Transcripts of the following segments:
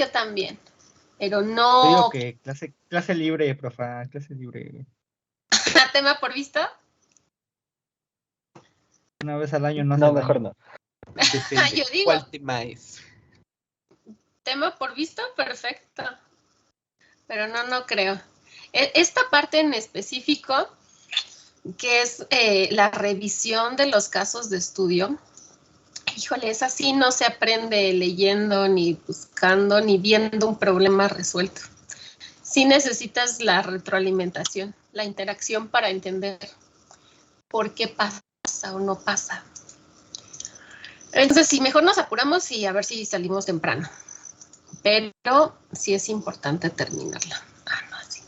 yo también, pero Te digo no... que clase libre, profa, clase libre. ¿Tema por vista? Una vez al año no hace No, daño. mejor no. Depende. Yo digo- ¿Cuál tema es? Tema por vista, perfecto. Pero no creo. Esta parte en específico, que es la revisión de los casos de estudio, híjole, esa sí no se aprende leyendo, ni buscando, ni viendo un problema resuelto. Sí necesitas la retroalimentación, la interacción para entender por qué pasa o no pasa. Entonces, sí, mejor nos apuramos y a ver si salimos temprano. Pero sí es importante terminarla. No, así.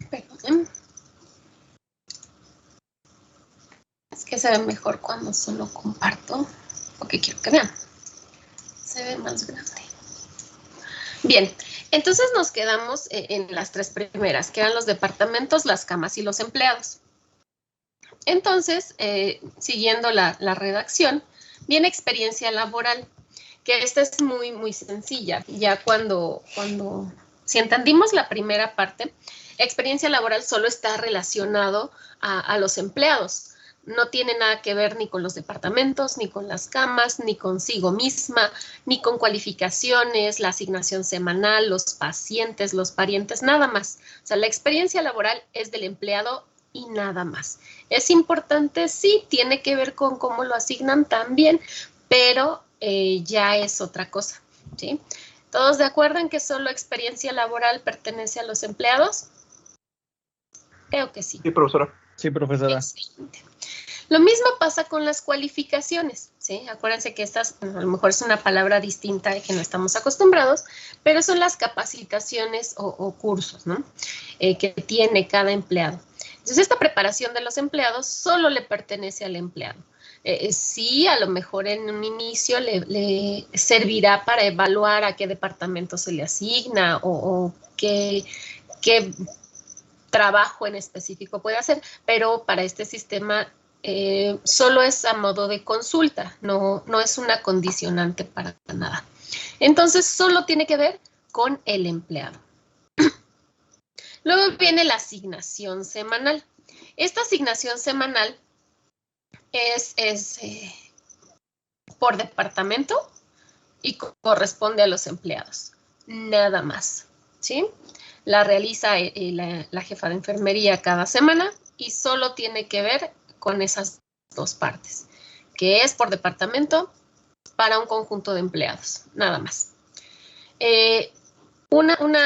Perdón. Es que se ve mejor cuando solo comparto, porque quiero que vean. Se ve más grande. Bien, entonces nos quedamos en las tres primeras, que eran los departamentos, las camas y los empleados. Entonces, siguiendo la redacción, viene experiencia laboral, que esta es muy sencilla. Ya si entendimos la primera parte, experiencia laboral solo está relacionado a los empleados. No tiene nada que ver ni con los departamentos, ni con las camas, ni consigo misma, ni con cualificaciones, la asignación semanal, los pacientes, los parientes, nada más. O sea, la experiencia laboral es del empleado y nada más. Es importante, sí, tiene que ver con cómo lo asignan también, pero ya es otra cosa, ¿sí? ¿Todos de acuerdo en que solo experiencia laboral pertenece a los empleados? Creo que sí. Sí, profesora. Sí, profesora. Excelente. Lo mismo pasa con las cualificaciones, ¿sí? Acuérdense que estas, a lo mejor es una palabra distinta que no estamos acostumbrados, pero son las capacitaciones o cursos, ¿no? Que tiene cada empleado. Entonces, esta preparación de los empleados solo le pertenece al empleado. Sí, a lo mejor en un inicio le servirá para evaluar a qué departamento se le asigna o qué trabajo en específico puede hacer, pero para este sistema solo es a modo de consulta, no es una condicionante para nada. Entonces, solo tiene que ver con el empleado. Luego viene la asignación semanal. Esta asignación semanal es por departamento y corresponde a los empleados, nada más, ¿sí? La realiza la jefa de enfermería cada semana y solo tiene que ver con esas dos partes, que es por departamento para un conjunto de empleados, nada más. Una un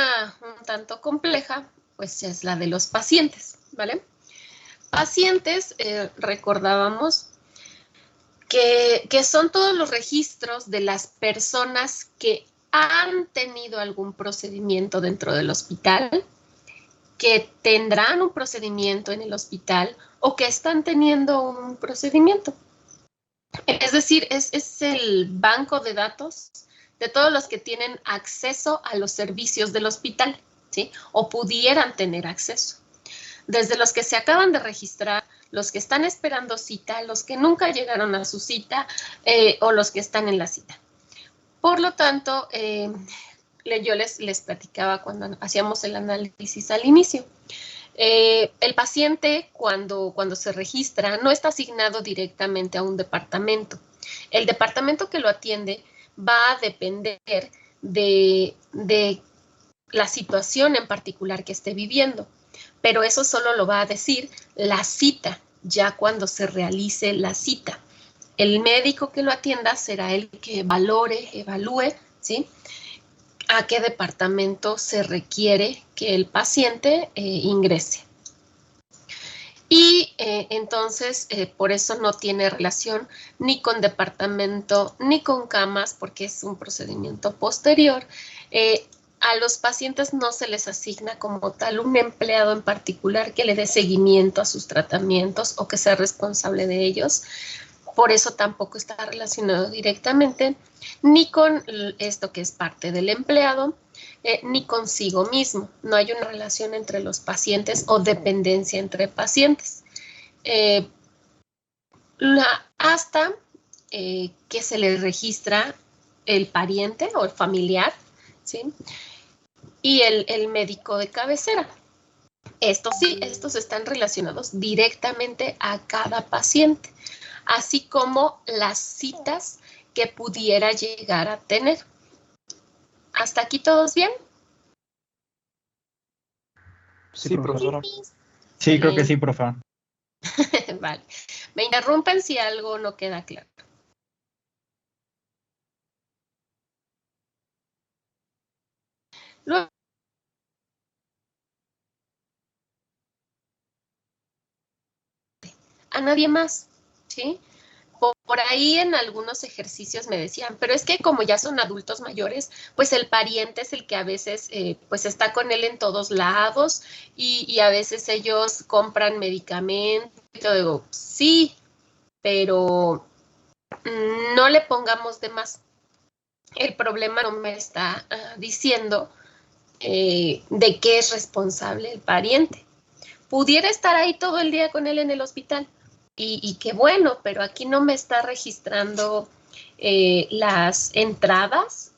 tanto compleja, pues es la de los pacientes, ¿vale? Pacientes, recordábamos que son todos los registros de las personas que han tenido algún procedimiento dentro del hospital, que tendrán un procedimiento en el hospital o que están teniendo un procedimiento. Es decir, es el banco de datos de todos los que tienen acceso a los servicios del hospital, ¿sí? O pudieran tener acceso. Desde los que se acaban de registrar, los que están esperando cita, los que nunca llegaron a su cita o los que están en la cita. Por lo tanto, yo les platicaba cuando hacíamos el análisis al inicio. El paciente cuando se registra no está asignado directamente a un departamento. El departamento que lo atiende va a depender de la situación en particular que esté viviendo, pero eso solo lo va a decir la cita, ya cuando se realice la cita. El médico que lo atienda será el que evalúe, ¿sí?, a qué departamento se requiere que el paciente ingrese. Y entonces, por eso no tiene relación ni con departamento ni con camas, porque es un procedimiento posterior. A los pacientes no se les asigna como tal un empleado en particular que le dé seguimiento a sus tratamientos o que sea responsable de ellos. Por eso tampoco está relacionado directamente ni con esto que es parte del empleado, ni consigo mismo. No hay una relación entre los pacientes o dependencia entre pacientes. Hasta que se le registra el pariente o el familiar, ¿sí? Y el médico de cabecera. Estos sí, estos están relacionados directamente a cada paciente, así como las citas que pudiera llegar a tener. ¿Hasta aquí todos bien? Sí, profesora. Sí, creo que sí, profa. Vale. Me interrumpen si algo no queda claro. Luego, a nadie más, ¿sí? Por ahí en algunos ejercicios me decían, pero es que como ya son adultos mayores, pues el pariente es el que a veces pues está con él en todos lados y a veces ellos compran medicamentos. Yo digo, sí, pero no le pongamos de más. El problema no me está diciendo de qué es responsable el pariente. Pudiera estar ahí todo el día con él en el hospital y qué bueno, pero aquí no me está registrando las entradas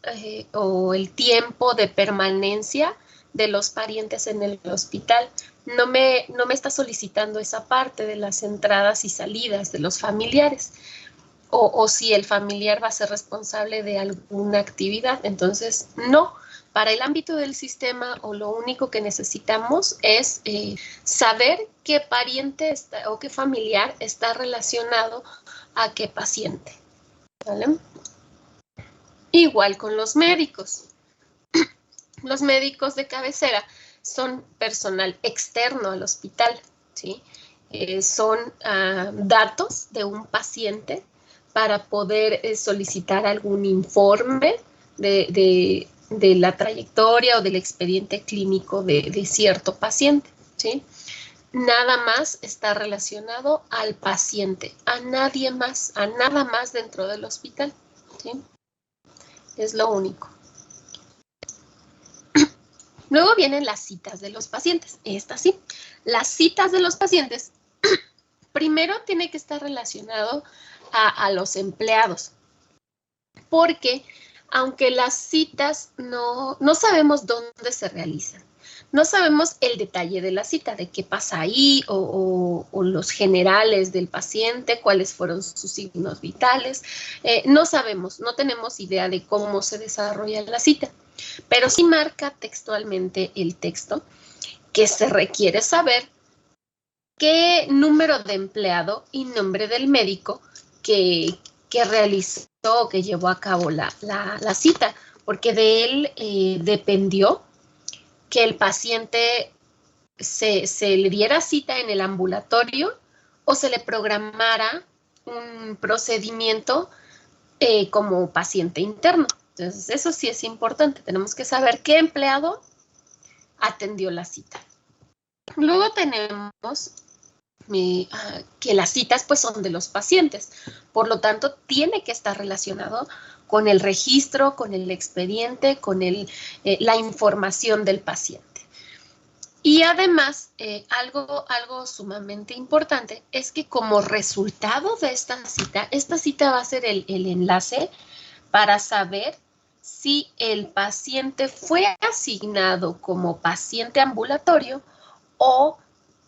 o el tiempo de permanencia de los parientes en el hospital. No me está solicitando esa parte de las entradas y salidas de los familiares. O si el familiar va a ser responsable de alguna actividad. Entonces, no. Para el ámbito del sistema, o lo único que necesitamos es saber qué pariente está, o qué familiar está relacionado a qué paciente. ¿Vale? Igual con los médicos. Los médicos de cabecera son personal externo al hospital, ¿sí? Son datos de un paciente para poder solicitar algún informe de la trayectoria o del expediente clínico de cierto paciente, ¿sí? Nada más está relacionado al paciente, a nadie más, a nada más dentro del hospital, ¿sí? Es lo único. Luego vienen las citas de los pacientes. Estas sí, las citas de los pacientes, primero tiene que estar relacionado a los empleados, porque aunque las citas no sabemos dónde se realizan, no sabemos el detalle de la cita, de qué pasa ahí o los generales del paciente, cuáles fueron sus signos vitales, no sabemos, no tenemos idea de cómo se desarrolla la cita, pero sí marca textualmente el texto que se requiere saber qué número de empleado y nombre del médico que realizó o que llevó a cabo la cita, porque de él dependió que el paciente se le diera cita en el ambulatorio o se le programara un procedimiento como paciente interno. Entonces, eso sí es importante. Tenemos que saber qué empleado atendió la cita. Luego tenemos que las citas pues son de los pacientes, por lo tanto tiene que estar relacionado con el registro, con el expediente, con la información del paciente. Y además, algo sumamente importante es que como resultado de esta cita va a ser el enlace para saber si el paciente fue asignado como paciente ambulatorio o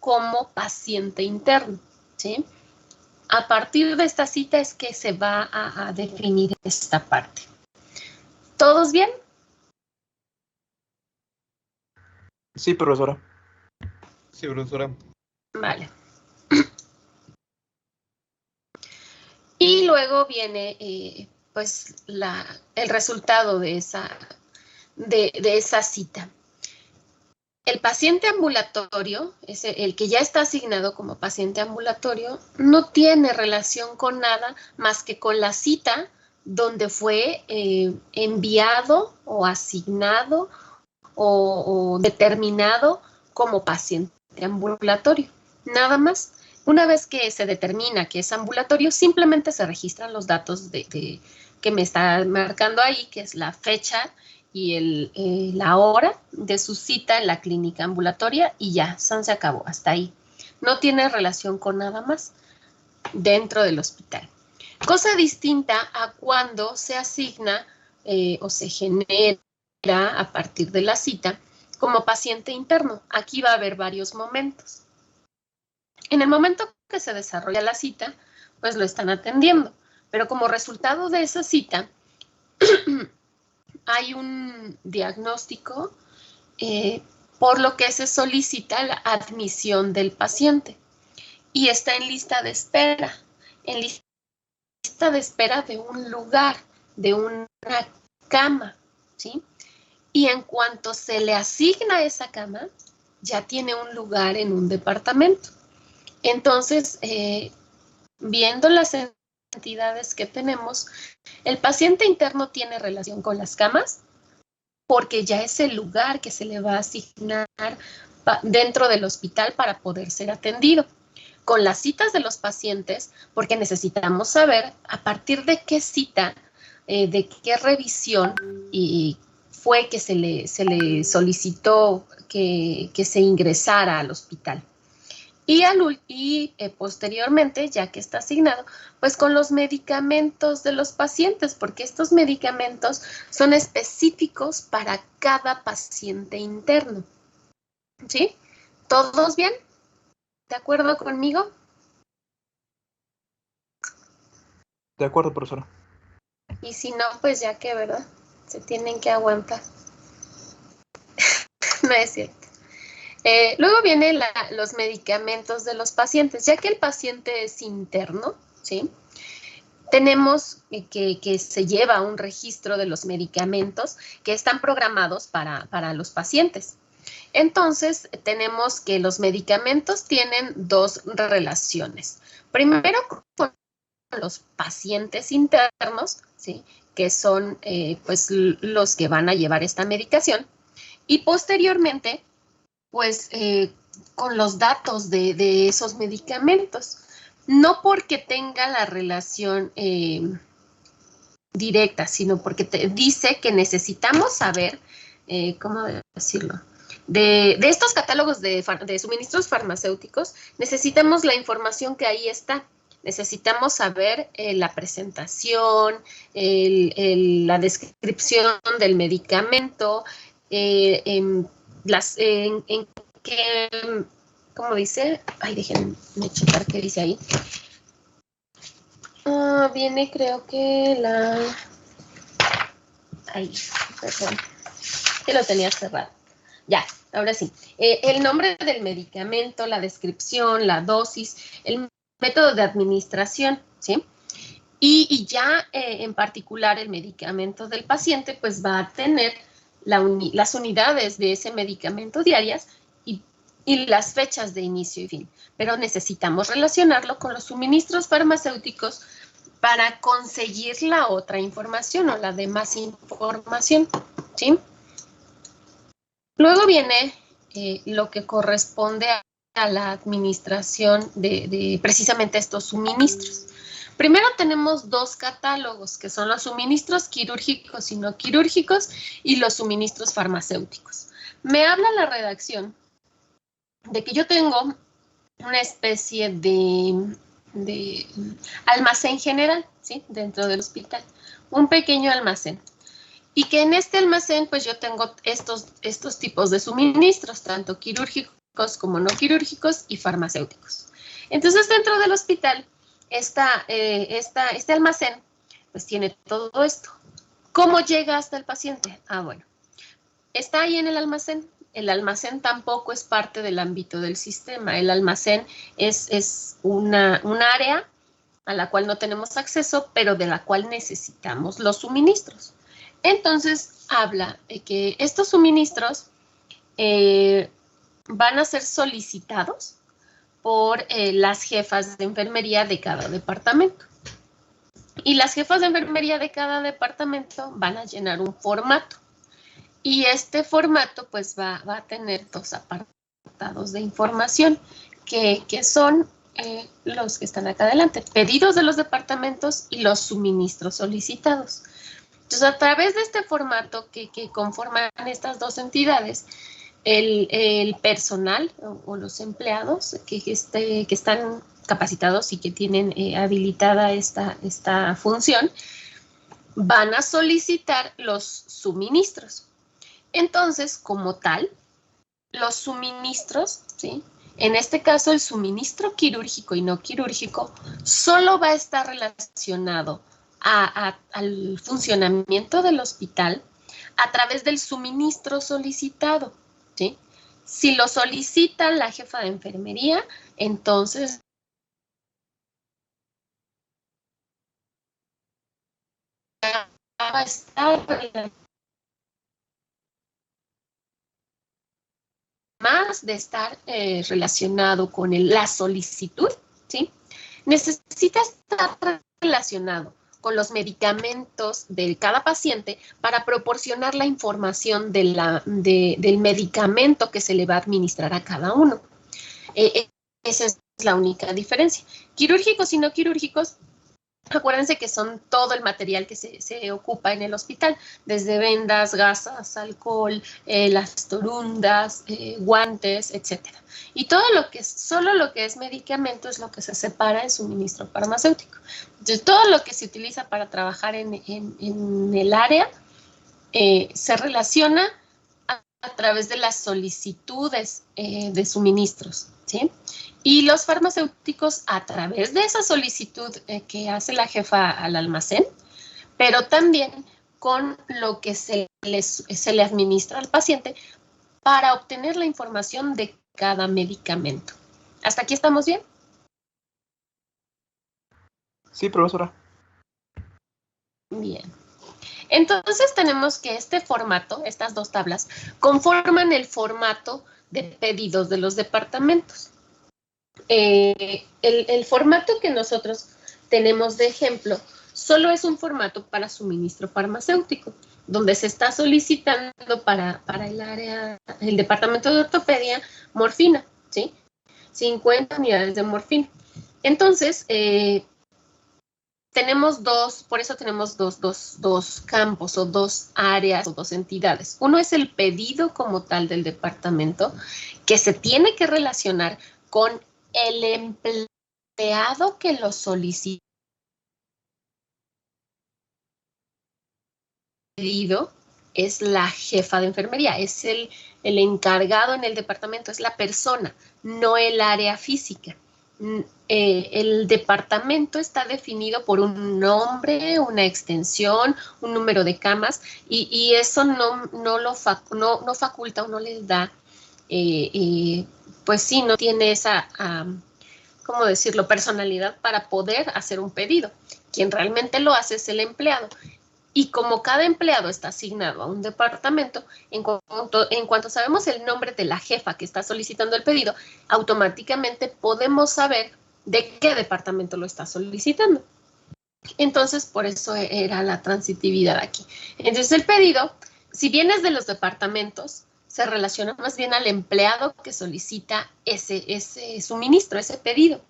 como paciente interno, ¿sí? A partir de esta cita es que se va a definir esta parte. ¿Todos bien? Sí, profesora. Sí, profesora. Vale. Y luego viene pues el resultado de esa cita. El paciente ambulatorio, el que ya está asignado como paciente ambulatorio, no tiene relación con nada más que con la cita donde fue enviado o asignado o determinado como paciente ambulatorio. Nada más. Una vez que se determina que es ambulatorio, simplemente se registran los datos que me está marcando ahí, que es la fecha y la hora de su cita en la clínica ambulatoria y ya, se acabó, hasta ahí. No tiene relación con nada más dentro del hospital. Cosa distinta a cuando se asigna o se genera a partir de la cita como paciente interno. Aquí va a haber varios momentos. En el momento que se desarrolla la cita, pues lo están atendiendo, pero como resultado de esa cita hay un diagnóstico por lo que se solicita la admisión del paciente y está en lista de espera, en lista de espera de un lugar, de una cama, ¿sí? Y en cuanto se le asigna esa cama, ya tiene un lugar en un departamento. Entonces, viendo las entidades que tenemos, el paciente interno tiene relación con las camas porque ya es el lugar que se le va a asignar dentro del hospital para poder ser atendido. Con las citas de los pacientes, porque necesitamos saber a partir de qué cita, de qué revisión y fue que se le solicitó que se ingresara al hospital. Y posteriormente, ya que está asignado, pues con los medicamentos de los pacientes, porque estos medicamentos son específicos para cada paciente interno. ¿Sí? ¿Todos bien? ¿De acuerdo conmigo? De acuerdo, profesora. Y si no, pues ya que, ¿verdad? Se tienen que aguantar. No es cierto. Luego vienen los medicamentos de los pacientes. Ya que el paciente es interno, ¿sí? Tenemos que se lleva un registro de los medicamentos que están programados para los pacientes. Entonces, tenemos que los medicamentos tienen dos relaciones. Primero, con los pacientes internos, ¿sí? Que son pues los que van a llevar esta medicación. Y posteriormente, pues con los datos de esos medicamentos. No porque tenga la relación directa, sino porque te dice que necesitamos saber, ¿cómo decirlo? De estos catálogos de suministros farmacéuticos, necesitamos la información que ahí está. Necesitamos saber la presentación, la descripción del medicamento, en qué, ¿cómo dice? Ay, déjenme checar qué dice ahí. Viene, creo que Ay, perdón. Que lo tenía cerrado. Ya, ahora sí. El nombre del medicamento, la descripción, la dosis, el método de administración, ¿sí? Y ya en particular el medicamento del paciente, pues va a tener las unidades de ese medicamento diarias y las fechas de inicio y fin. Pero necesitamos relacionarlo con los suministros farmacéuticos para conseguir la otra información o la demás información, ¿sí? Luego viene lo que corresponde a la administración de precisamente estos suministros. Primero tenemos dos catálogos, que son los suministros quirúrgicos y no quirúrgicos y los suministros farmacéuticos. Me habla la redacción de que yo tengo una especie de almacén general, ¿sí? Dentro del hospital, un pequeño almacén. Y que en este almacén, pues yo tengo estos tipos de suministros, tanto quirúrgicos como no quirúrgicos y farmacéuticos. Entonces, dentro del hospital, este almacén, pues tiene todo esto. ¿Cómo llega hasta el paciente? Bueno, está ahí en el almacén. El almacén tampoco es parte del ámbito del sistema. El almacén es un área a la cual no tenemos acceso, pero de la cual necesitamos los suministros. Entonces, habla de que estos suministros van a ser solicitados por las jefas de enfermería de cada departamento. Y las jefas de enfermería de cada departamento van a llenar un formato. Y este formato pues va a tener dos apartados de información que son los que están acá adelante, pedidos de los departamentos y los suministros solicitados. Entonces, a través de este formato que conforman estas dos entidades, el personal o los empleados que están capacitados y que tienen habilitada esta función, van a solicitar los suministros. Entonces, como tal, los suministros, ¿sí? En este caso, el suministro quirúrgico y no quirúrgico solo va a estar relacionado al funcionamiento del hospital a través del suministro solicitado, ¿sí? Si lo solicita la jefa de enfermería, entonces va a estar más de estar relacionado con la solicitud, ¿sí? Necesita estar relacionado con los medicamentos de cada paciente para proporcionar la información del medicamento que se le va a administrar a cada uno. Esa es la única diferencia. Quirúrgicos y no quirúrgicos, acuérdense que son todo el material que se ocupa en el hospital, desde vendas, gasas, alcohol, las torundas, guantes, etc. Y todo lo que solo lo que es medicamento es lo que se separa en suministro farmacéutico. Entonces, todo lo que se utiliza para trabajar en el área se relaciona a través de las solicitudes de suministros, ¿sí? Y los farmacéuticos a través de esa solicitud que hace la jefa al almacén, pero también con lo que se le administra al paciente para obtener la información de cada medicamento. ¿Hasta aquí estamos bien? Sí, profesora. Bien. Entonces tenemos que este formato, estas dos tablas, conforman el formato de pedidos de los departamentos. El formato que nosotros tenemos de ejemplo solo es un formato para suministro farmacéutico, donde se está solicitando para el departamento de ortopedia, morfina, ¿sí? 50 unidades de morfina. Entonces, tenemos por eso tenemos dos campos o dos áreas o dos entidades. Uno es el pedido como tal del departamento, que se tiene que relacionar con el empleado que lo solicita. El pedido es la jefa de enfermería, es el encargado en el departamento, es la persona, no el área física. El departamento está definido por un nombre, una extensión, un número de camas, y eso no faculta o no les da, pues sí, no tiene esa, ¿cómo decirlo?, personalidad para poder hacer un pedido. Quien realmente lo hace es el empleado. Y como cada empleado está asignado a un departamento, en cuanto sabemos el nombre de la jefa que está solicitando el pedido, automáticamente podemos saber de qué departamento lo está solicitando. Entonces, por eso era la transitividad aquí. Entonces, el pedido, si bien es de los departamentos, se relaciona más bien al empleado que solicita ese suministro, ese pedido.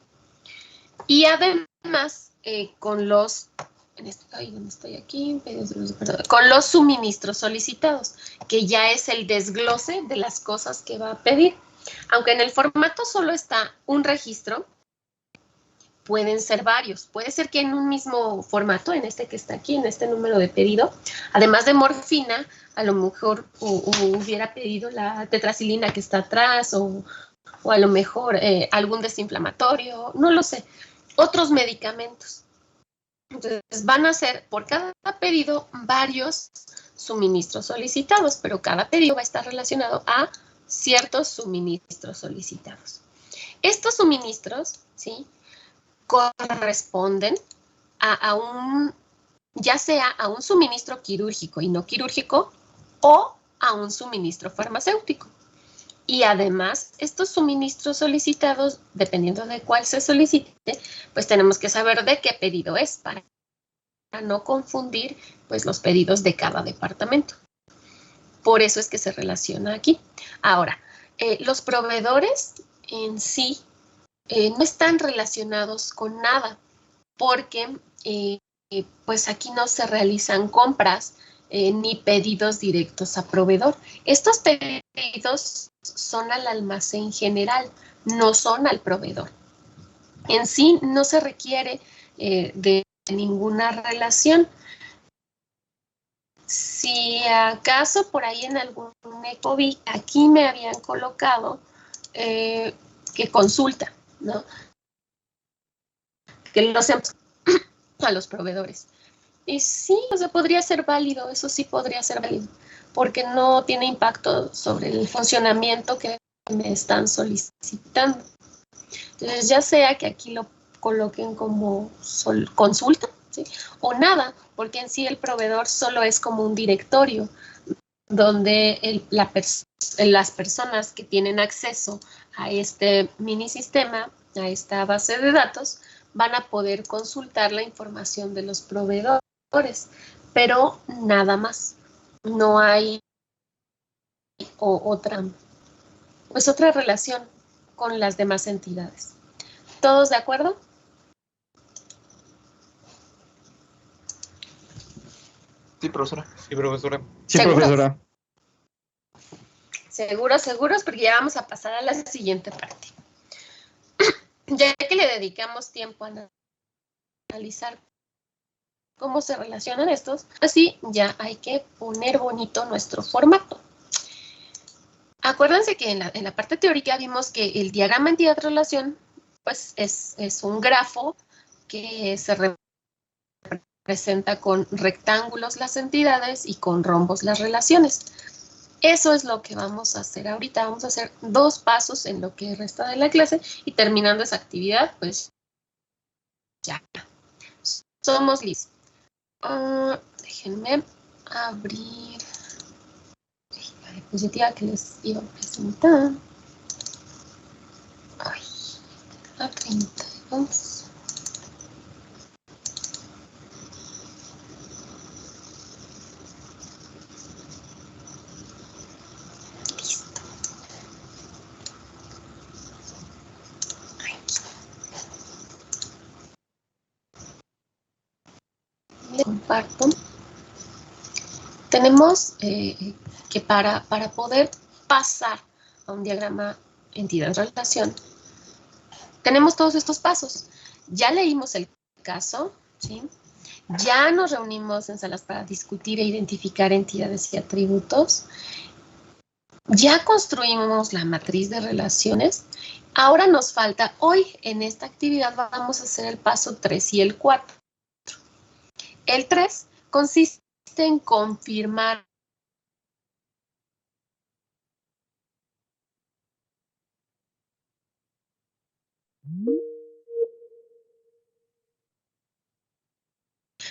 Y además, con los... ¿dónde estoy aquí? Con los suministros solicitados, que ya es el desglose de las cosas que va a pedir. Aunque en el formato solo está un registro, pueden ser varios. Puede ser que en un mismo formato, en este que está aquí, en este número de pedido, además de morfina, a lo mejor hubiera pedido la tetracilina que está atrás, o a lo mejor algún desinflamatorio, no lo sé, otros medicamentos. Entonces van a ser por cada pedido varios suministros solicitados, pero cada pedido va a estar relacionado a ciertos suministros solicitados. Estos suministros, ¿sí?, corresponden ya sea a un suministro quirúrgico y no quirúrgico o a un suministro farmacéutico. Y además, estos suministros solicitados, dependiendo de cuál se solicite, pues tenemos que saber de qué pedido es para no confundir pues los pedidos de cada departamento. Por eso es que se relaciona aquí. Ahora, los proveedores en sí no están relacionados con nada, porque pues aquí no se realizan compras ni pedidos directos a proveedor. Estos pedidos son al almacén general, no son al proveedor. En sí no se requiere de ninguna relación. Si acaso por ahí en algún eco vi, aquí me habían colocado que consulta, ¿no? Que lo hacemos a los proveedores. Y sí, o sea, podría ser válido, eso sí podría ser válido, porque no tiene impacto sobre el funcionamiento que me están solicitando. Entonces, ya sea que aquí lo coloquen como consulta, ¿sí? O nada, porque en sí el proveedor solo es como un directorio donde las personas que tienen acceso a este mini sistema, a esta base de datos, van a poder consultar la información de los proveedores, pero nada más. No hay otra relación con las demás entidades. ¿Todos de acuerdo? Sí, profesora. Sí, profesora. Sí, ¿Seguros? profesora. Seguros, porque ya vamos a pasar a la siguiente parte. Ya que le dedicamos tiempo a analizar cómo se relacionan estos, así ya hay que poner bonito nuestro formato. Acuérdense que en la parte teórica vimos que el diagrama entidad-relación pues es un grafo que se representa con rectángulos las entidades y con rombos las relaciones. Eso es lo que vamos a hacer ahorita. Vamos a hacer 2 pasos en lo que resta de la clase y terminando esa actividad, pues ya. Somos listos. Déjenme abrir la diapositiva que les iba a presentar. Ay, la 32. Le comparto. Tenemos que para poder pasar a un diagrama entidad-relación, tenemos todos estos pasos. Ya leímos el caso, ¿sí? Ya nos reunimos en salas para discutir e identificar entidades y atributos. Ya construimos la matriz de relaciones. Ahora nos falta, hoy en esta actividad vamos a hacer el paso 3 y el 4. El 3 consiste en confirmar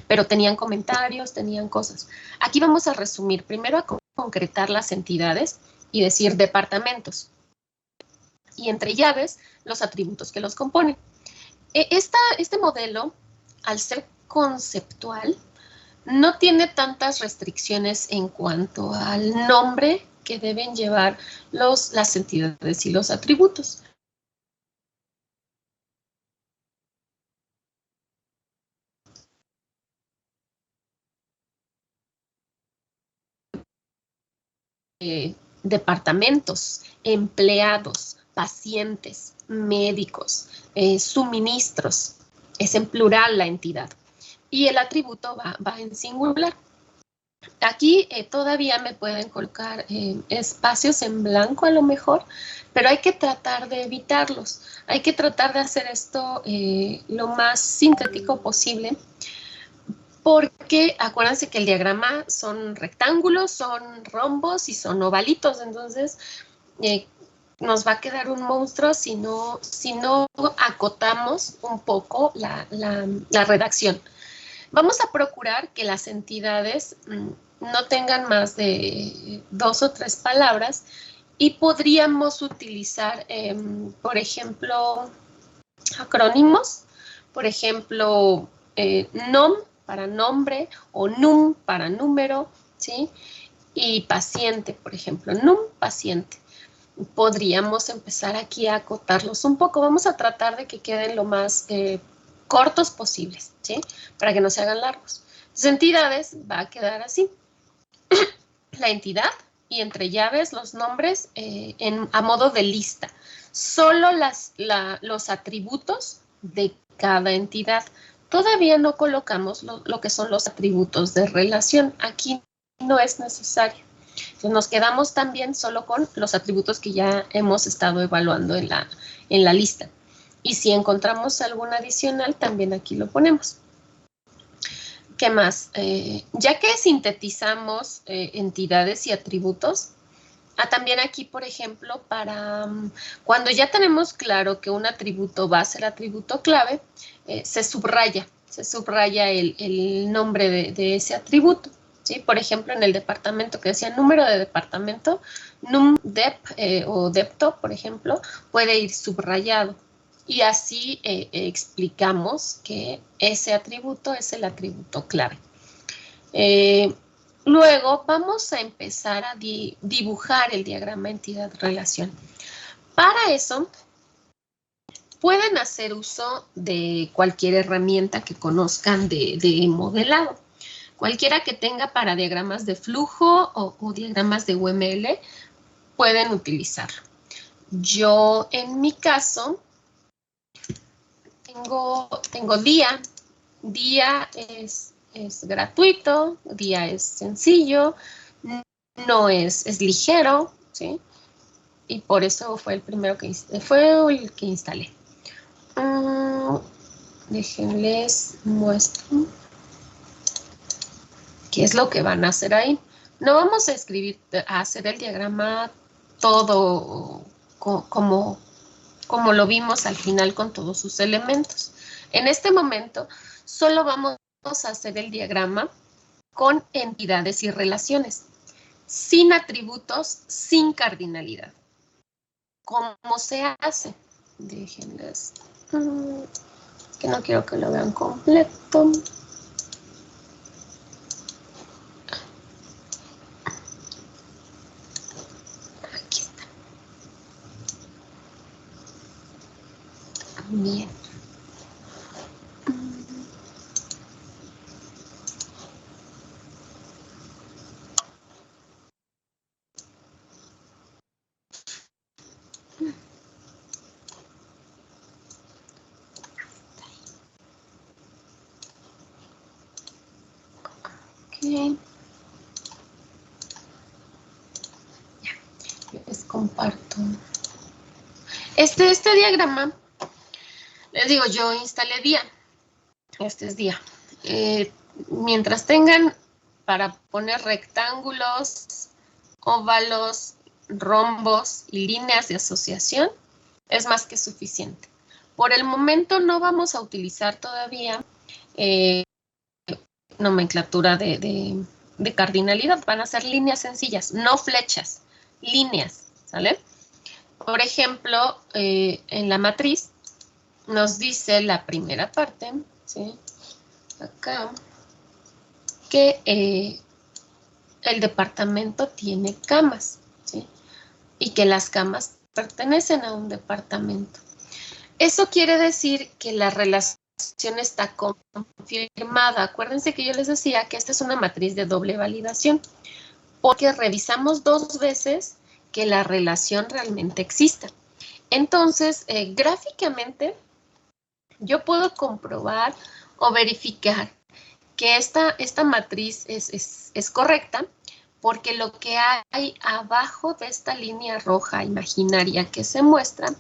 pero tenían comentarios, tenían cosas. Aquí vamos a resumir, primero a concretar las entidades y decir departamentos. Y entre llaves, los atributos que los componen. Este modelo, al ser conceptual, no tiene tantas restricciones en cuanto al nombre que deben llevar las entidades y los atributos. Departamentos, empleados, pacientes, médicos, suministros, es en plural la entidad. Y el atributo va en singular. Aquí todavía me pueden colocar espacios en blanco a lo mejor, pero hay que tratar de evitarlos. Hay que tratar de hacer esto lo más sintético posible, porque acuérdense que el diagrama son rectángulos, son rombos y son ovalitos, entonces nos va a quedar un monstruo si no acotamos un poco la redacción. Vamos a procurar que las entidades no tengan más de 2 o 3 palabras y podríamos utilizar, por ejemplo, acrónimos, por ejemplo, NOM para nombre o NUM para número, ¿sí? Y paciente, por ejemplo, NUM, paciente. Podríamos empezar aquí a acotarlos un poco. Vamos a tratar de que queden lo más cortos posibles, ¿sí? Para que no se hagan largos. Entonces, entidades va a quedar así. La entidad y entre llaves los nombres a modo de lista. Solo los atributos de cada entidad. Todavía no colocamos lo que son los atributos de relación. Aquí no es necesario. Entonces nos quedamos también solo con los atributos que ya hemos estado evaluando en la lista. Y si encontramos algún adicional, también aquí lo ponemos. ¿Qué más? Ya que sintetizamos entidades y atributos, también aquí, por ejemplo, para cuando ya tenemos claro que un atributo va a ser atributo clave, se subraya el nombre de ese atributo. ¿Sí? Por ejemplo, en el departamento que decía número de departamento, numdep o depto, por ejemplo, puede ir subrayado. Y así explicamos que ese atributo es el atributo clave. Luego vamos a empezar a dibujar el diagrama entidad-relación. Para eso, pueden hacer uso de cualquier herramienta que conozcan de modelado. Cualquiera que tenga para diagramas de flujo o diagramas de UML, pueden utilizarlo. Yo, en mi caso, tengo DIA. DIA es gratuito, DIA es sencillo, no es ligero, ¿sí? Y por eso fue el primero que instalé. Déjenles muestro qué es lo que van a hacer ahí. No vamos a hacer el diagrama todo como lo vimos al final con todos sus elementos. En este momento solo vamos a hacer el diagrama con entidades y relaciones, sin atributos, sin cardinalidad. ¿Cómo se hace? Déjenles. Es que no quiero que lo vean completo. Aquí está. Bien. Okay. Ya, yo les comparto. Este diagrama, les digo, yo instalé DIA. Este es DIA. Mientras tengan para poner rectángulos, óvalos, rombos y líneas de asociación, es más que suficiente. Por el momento no vamos a utilizar todavía nomenclatura de cardinalidad. Van a ser líneas sencillas, no flechas, líneas, ¿sale? Por ejemplo, en la matriz nos dice la primera parte, ¿sí? Acá, que el departamento tiene camas, ¿sí? Y que las camas pertenecen a un departamento. Eso quiere decir que la relación está confirmada. Acuérdense que yo les decía que esta es una matriz de doble validación, porque revisamos 2 veces que la relación realmente exista. Entonces, gráficamente, yo puedo comprobar o verificar que esta matriz es correcta, porque lo que hay abajo de esta línea roja imaginaria que se muestra,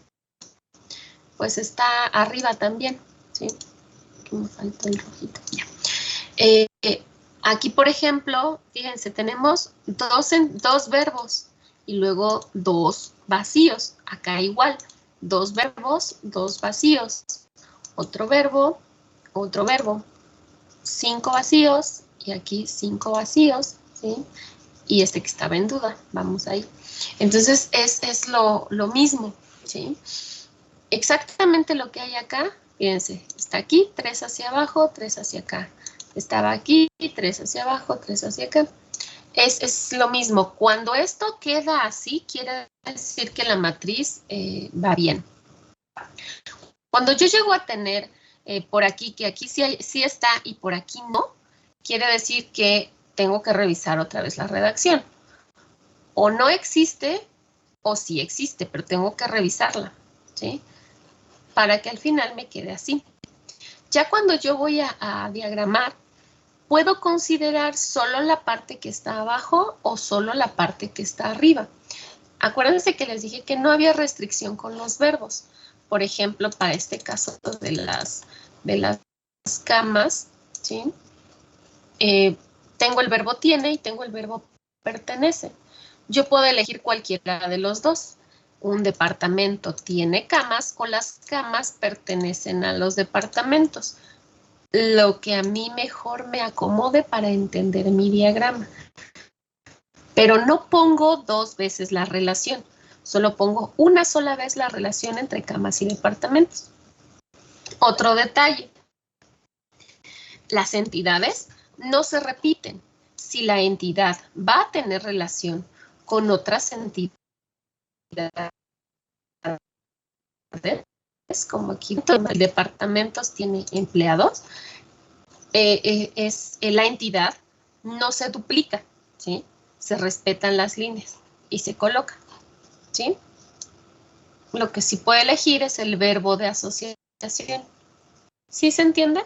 pues está arriba también, ¿sí? Aquí me falta el rojito, ya. Aquí, por ejemplo, fíjense, tenemos dos verbos y luego 2 vacíos. Acá igual, 2 verbos, 2 vacíos. Otro verbo, 5 vacíos y aquí 5 vacíos, ¿sí? Y este que estaba en duda, vamos ahí. Entonces, es lo mismo, ¿sí? Exactamente lo que hay acá, fíjense, está aquí, 3 hacia abajo, 3 hacia acá. Estaba aquí, 3 hacia abajo, 3 hacia acá. Es lo mismo. Cuando esto queda así, quiere decir que la matriz va bien. Cuando yo llego a tener por aquí, que aquí sí está y por aquí no, quiere decir que tengo que revisar otra vez la redacción. O no existe, o sí existe, pero tengo que revisarla, ¿sí? Para que al final me quede así. Ya cuando yo voy a diagramar, puedo considerar solo la parte que está abajo o solo la parte que está arriba. Acuérdense que les dije que no había restricción con los verbos. Por ejemplo, para este caso de las camas, ¿sí? Tengo el verbo tiene y tengo el verbo pertenece. Yo puedo elegir cualquiera de los dos. Un departamento tiene camas o las camas pertenecen a los departamentos. Lo que a mí mejor me acomode para entender mi diagrama. Pero no pongo dos veces la relación. Solo pongo una sola vez la relación entre camas y departamentos. Otro detalle. Las entidades no se repiten. Si la entidad va a tener relación con otras entidades, como aquí el departamentos tiene empleados, la entidad no se duplica, ¿sí? Se respetan las líneas y se coloca, ¿sí? Lo que sí puede elegir es el verbo de asociación. ¿Sí se entiende?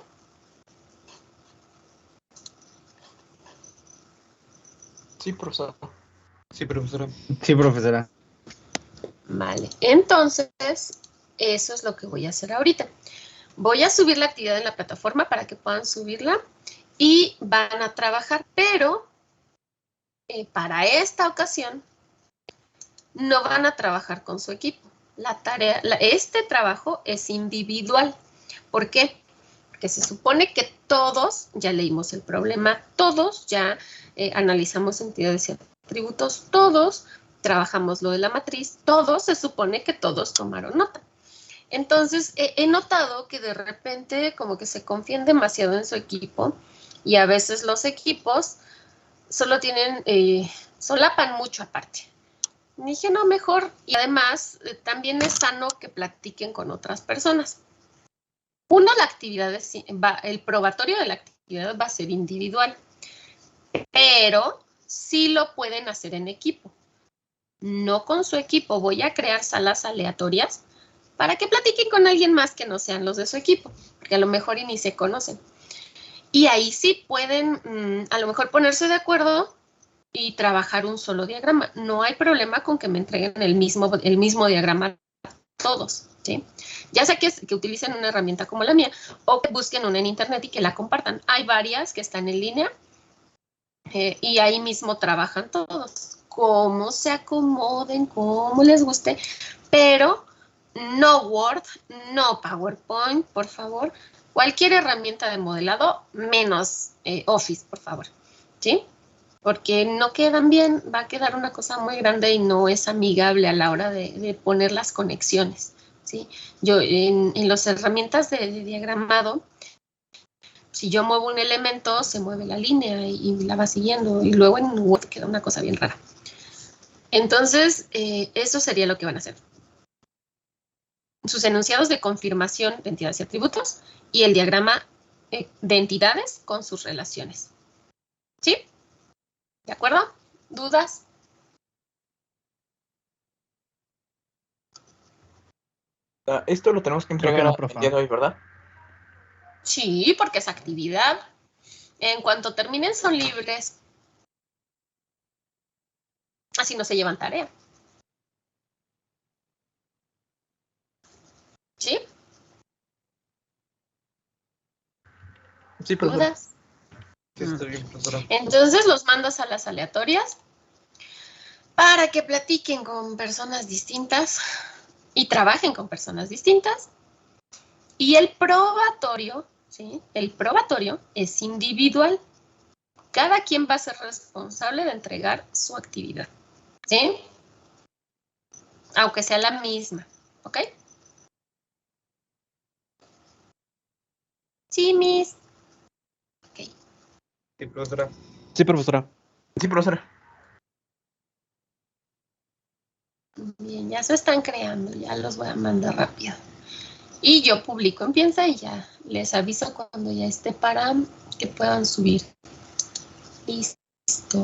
Sí, profesora. Sí, profesora. Sí, profesora. Vale, entonces, eso es lo que voy a hacer ahorita. Voy a subir la actividad en la plataforma para que puedan subirla y van a trabajar, pero para esta ocasión no van a trabajar con su equipo. Este trabajo es individual. ¿Por qué? Porque se supone que todos, ya leímos el problema, todos ya analizamos entidades y atributos, todos trabajamos lo de la matriz, todos, se supone que todos tomaron nota. Entonces, he notado que de repente como que se confían demasiado en su equipo y a veces los equipos solo tienen, solapan mucho aparte. Dije, no, mejor. Y además, también es sano que platiquen con otras personas. Uno, la actividad el probatorio de la actividad va a ser individual, pero sí lo pueden hacer en equipo. No con su equipo. Voy a crear salas aleatorias para que platiquen con alguien más que no sean los de su equipo, porque a lo mejor ni se conocen. Y ahí sí pueden a lo mejor ponerse de acuerdo y trabajar un solo diagrama. No hay problema con que me entreguen el mismo diagrama todos, ¿sí? Ya sea que utilicen una herramienta como la mía o que busquen una en internet y que la compartan. Hay varias que están en línea y ahí mismo trabajan todos. Como se acomoden, como les guste, pero no Word, no PowerPoint, por favor. Cualquier herramienta de modelado, menos Office, por favor, ¿sí? Porque no quedan bien, va a quedar una cosa muy grande y no es amigable a la hora de poner las conexiones, ¿sí? Yo en las herramientas de diagramado, si yo muevo un elemento, se mueve la línea y la va siguiendo, y luego en Word queda una cosa bien rara. Entonces, eso sería lo que van a hacer. Sus enunciados de confirmación de entidades y atributos y el diagrama de entidades con sus relaciones. ¿Sí? ¿De acuerdo? ¿Dudas? Esto lo tenemos que entregar el día de hoy, ¿verdad? Sí, porque es actividad. En cuanto terminen son libres. Así no se llevan tarea. ¿Sí? Sí, profesora. ¿Dudas? Sí, está bien, profesora. Entonces los mandas a las aleatorias para que platiquen con personas distintas y trabajen con personas distintas. Y el probatorio, ¿sí? El probatorio es individual. Cada quien va a ser responsable de entregar su actividad, ¿sí? Aunque sea la misma, ¿ok? Sí, Miss. Ok. Sí, profesora. Sí, profesora. Sí, profesora. Bien, ya se están creando, ya los voy a mandar rápido. Y yo publico en Piensa y ya les aviso cuando ya esté para que puedan subir. Listo.